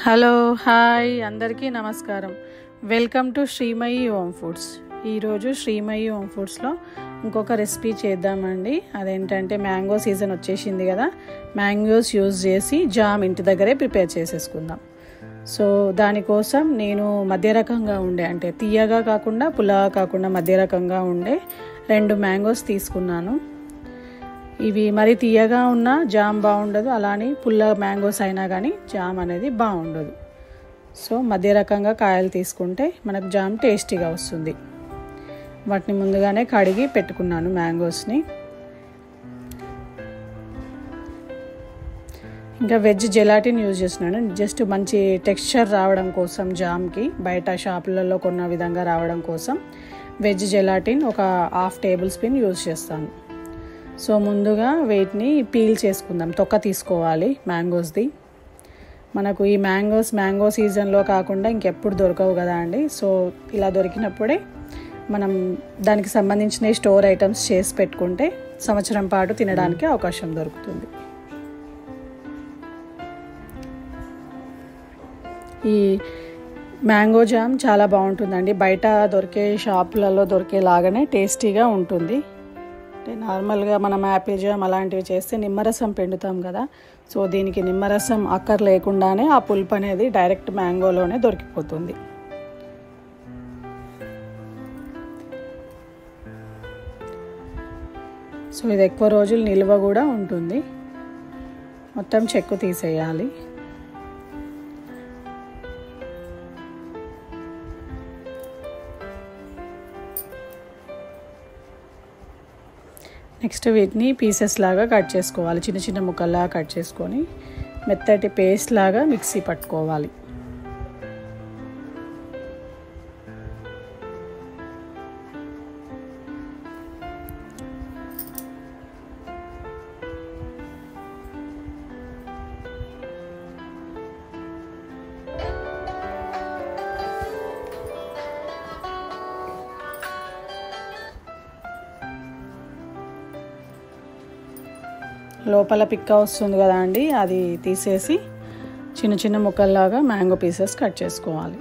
Hello hi అందరికీ నమస్కారం. Welcome to Srimayi home foods. ఈరోజు శ్రీమయి హోమ్ ఫుడ్స్లో ఇంకొక రెసిపీ చేద్దామండి. అదేంటంటే మ్యాంగో సీజన్ వచ్చేసింది కదా, మ్యాంగోస్ యూజ్ చేసి జామ్ ఇంటి దగ్గరే ప్రిపేర్ చేసేసుకుందాం. సో దానికోసం నేను మధ్య రకంగా ఉండే, అంటే తీయగా కాకుండా పుల్లగా కాకుండా మధ్య రకంగా ఉండే 2 మ్యాంగోస్ తీసుకున్నాను. ఇవి మరి తీయగా ఉన్న జామ్ బాగుండదు, అలానే పుల్ల మ్యాంగోస్ అయినా కానీ జామ్ అనేది బాగుండదు. సో మధ్య రకంగా కాయలు తీసుకుంటే మనకు జామ్ టేస్టీగా వస్తుంది. వాటిని ముందుగానే కడిగి పెట్టుకున్నాను మ్యాంగోస్ని. ఇంకా వెజ్ జెలాటిన్ యూజ్ చేస్తున్నాను, జస్ట్ మంచి టెక్స్చర్ రావడం కోసం జామ్కి, బయట షాపులలో కొన్న విధంగా రావడం కోసం వెజ్ జెలాటిన్ ఒక 1/2 టేబుల్ స్పూన్ యూజ్ చేస్తాను. సో ముందుగా వీటిని పీల్ చేసుకుందాం. తొక్క తీసుకోవాలి మ్యాంగోస్ది. మనకు ఈ మ్యాంగో సీజన్లో కాకుండా ఇంకెప్పుడు దొరకవు కదా అండి. సో ఇలా దొరికినప్పుడే మనం దానికి సంబంధించిన స్టోర్ ఐటమ్స్ చేసి పెట్టుకుంటే సంవత్సరం పాటు తినడానికి అవకాశం దొరుకుతుంది. ఈ మ్యాంగో జామ్ చాలా బాగుంటుందండి. బయట దొరికే షాపులలో దొరికేలాగానే టేస్టీగా ఉంటుంది. నార్మల్గా మనం యాపిల్ జామ్ అలాంటివి చేస్తే నిమ్మరసం పిండుతాం కదా, సో దీనికి నిమ్మరసం లేకుండానే ఆ పులుపు అనేది డైరెక్ట్ మ్యాంగోలోనే దొరికిపోతుంది. సో ఇది ఎక్కువ రోజులు నిల్వ కూడా ఉంటుంది. మొత్తం చెక్కు తీసేయాలి. నెక్స్ట్ వీటిని పీసెస్ లాగా కట్ చేసుకోవాలి. చిన్న చిన్న ముక్కల్లాగా కట్ చేసుకొని మెత్తటి పేస్ట్ లాగా మిక్సీ పట్టుకోవాలి. లోపల పిక్క వస్తుంది కదా అండి, అది తీసేసి చిన్న చిన్న ముక్కల్లాగా మ్యాంగో పీసెస్ కట్ చేసుకోవాలి.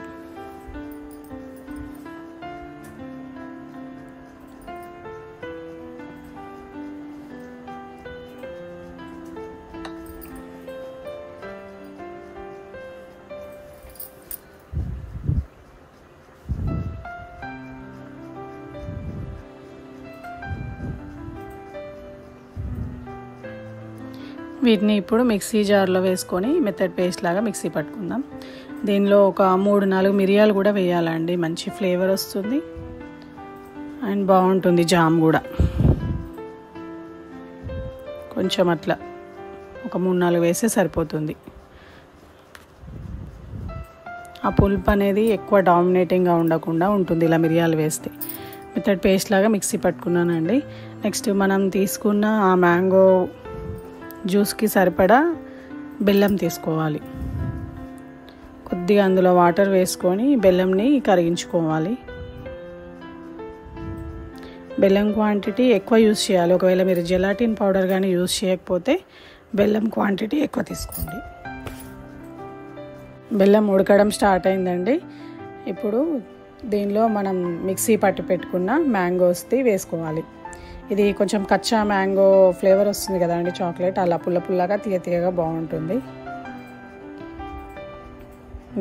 వీటిని ఇప్పుడు మిక్సీ జార్లో వేసుకొని మెత్తడ్ పేస్ట్ లాగా మిక్సీ పట్టుకుందాం. దీనిలో ఒక 3-4 మిరియాలు కూడా వేయాలండి, మంచి ఫ్లేవర్ వస్తుంది అండ్ బాగుంటుంది జామ్ కూడా. కొంచెం అట్లా ఒక 3-4 వేస్తే సరిపోతుంది. ఆ పులుపు అనేది ఎక్కువ డామినేటింగ్గా ఉండకుండా ఉంటుంది ఇలా మిరియాలు వేస్తే. మెత్తడ్ పేస్ట్ లాగా మిక్సీ పట్టుకున్నానండి. నెక్స్ట్ మనం తీసుకున్న ఆ మ్యాంగో జ్యూస్కి సరిపడా బెల్లం తీసుకోవాలి. కొద్దిగా అందులో వాటర్ వేసుకొని బెల్లంని కరిగించుకోవాలి. బెల్లం క్వాంటిటీ ఎక్కువ యూజ్ చేయాలి. ఒకవేళ మీరు జెలాటిన్ పౌడర్ కానీ యూజ్ చేయకపోతే బెల్లం క్వాంటిటీ ఎక్కువ తీసుకోండి. బెల్లం ఉడకడం స్టార్ట్ అయిందండి. ఇప్పుడు దీనిలో మనం మిక్సీ పట్టి పెట్టుకున్న మ్యాంగోస్ది వేసుకోవాలి. ఇది కొంచెం కచ్చా మ్యాంగో ఫ్లేవర్ వస్తుంది కదా అండి, చాక్లెట్ అలా పుల్లగా తీయగా బాగుంటుంది.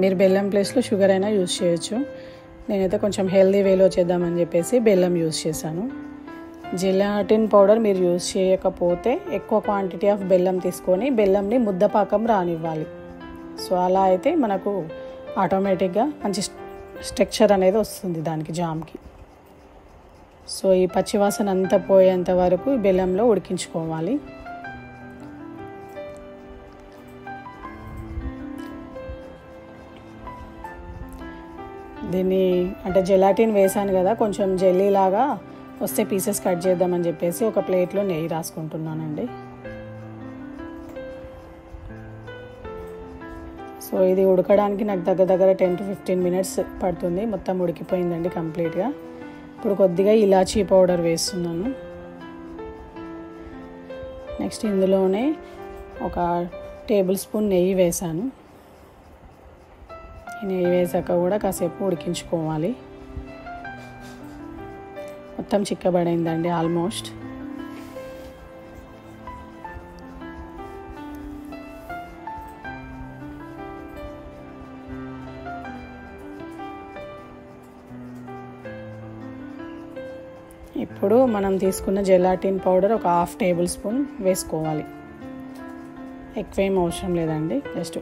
మీరు బెల్లం ప్లేస్లో షుగర్ అయినా యూజ్ చేయొచ్చు. నేనైతే కొంచెం హెల్దీ వేలో చేద్దామని చెప్పేసి బెల్లం యూజ్ చేశాను. జెలాటిన్ పౌడర్ మీరు యూజ్ చేయకపోతే ఎక్కువ క్వాంటిటీ ఆఫ్ బెల్లం తీసుకొని బెల్లంని ముద్దపాకం రానివ్వాలి. సో అలా అయితే మనకు ఆటోమేటిక్గా మంచి స్ట్రక్చర్ అనేది వస్తుంది దానికి, జామ్కి. సో ఈ పచ్చివాసన అంతా పోయేంత వరకు బెల్లంలో ఉడికించుకోవాలి. దీన్ని అంటే జెలాటిన్ వేసాను కదా, కొంచెం జెల్లీ లాగా వస్తే పీసెస్ కట్ చేద్దామని చెప్పేసి ఒక ప్లేట్లో నెయ్యి రాసుకుంటున్నానండి. సో ఇది ఉడకడానికి నాకు దగ్గర 10 to 15 మినిట్స్ పడుతుంది. మొత్తం ఉడికిపోయిందండి కంప్లీట్గా. ఇప్పుడు కొద్దిగా ఇలాచీ పౌడర్ వేస్తున్నాను. నెక్స్ట్ ఇందులోనే ఒక టేబుల్ స్పూన్ నెయ్యి వేసాను. నెయ్యి వేసాక కూడా కాసేపు ఉడికించుకోవాలి. మొత్తం చిక్కబడిందండి ఆల్మోస్ట్. ఇప్పుడు మనం తీసుకున్న జెలాటిన్ పౌడర్ ఒక 1/2 టేబుల్ స్పూన్ వేసుకోవాలి. ఎక్కువేం అవసరం లేదండి, జస్ట్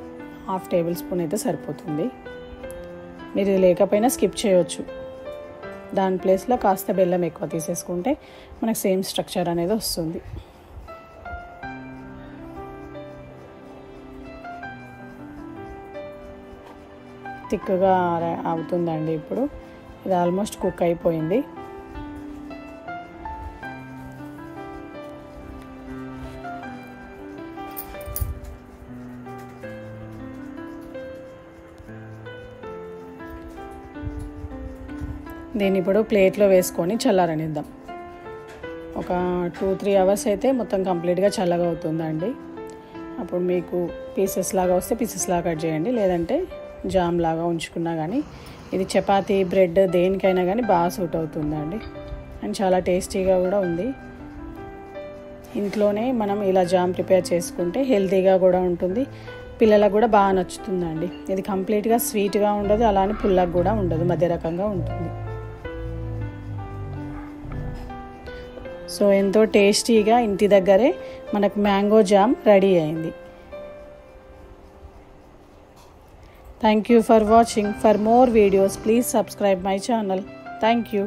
1/2 టేబుల్ స్పూన్ అయితే సరిపోతుంది. మీరు ఇది లేకపోయినా స్కిప్ చేయొచ్చు. దాని ప్లేస్లో కాస్త బెల్లం ఎక్కువ తీసేసుకుంటే మనకు సేమ్ స్ట్రక్చర్ అనేది వస్తుంది. థిక్గా అవుతుందండి. ఇప్పుడు ఇది ఆల్మోస్ట్ కుక్ అయిపోయింది. దీన్ని ఇప్పుడు ప్లేట్లో వేసుకొని చల్లారనిద్దాం. ఒక 2-3 అవర్స్ అయితే మొత్తం కంప్లీట్గా చల్లగా అవుతుందండి. అప్పుడు మీకు పీసెస్ లాగా వస్తే పీసెస్ లాగా కట్ చేయండి, లేదంటే జామ్ లాగా ఉంచుకున్నా కానీ ఇది చపాతీ బ్రెడ్ దేనికైనా కానీ బాగా సూట్ అవుతుందండి. అండ్ చాలా టేస్టీగా కూడా ఉంది. ఇంట్లోనే మనం ఇలా జామ్ ప్రిపేర్ చేసుకుంటే హెల్తీగా కూడా ఉంటుంది, పిల్లలకు కూడా బాగా నచ్చుతుందండి. ఇది కంప్లీట్గా స్వీట్గా ఉండదు, అలానే పుల్లగా కూడా ఉండదు, మధ్య రకంగా ఉంటుంది. సో ఎంతో టేస్టీగా ఇంటి దగ్గరే మనకు మ్యాంగో జామ్ రెడీ అయింది. Thank you for watching. For more videos please subscribe my channel. Thank you.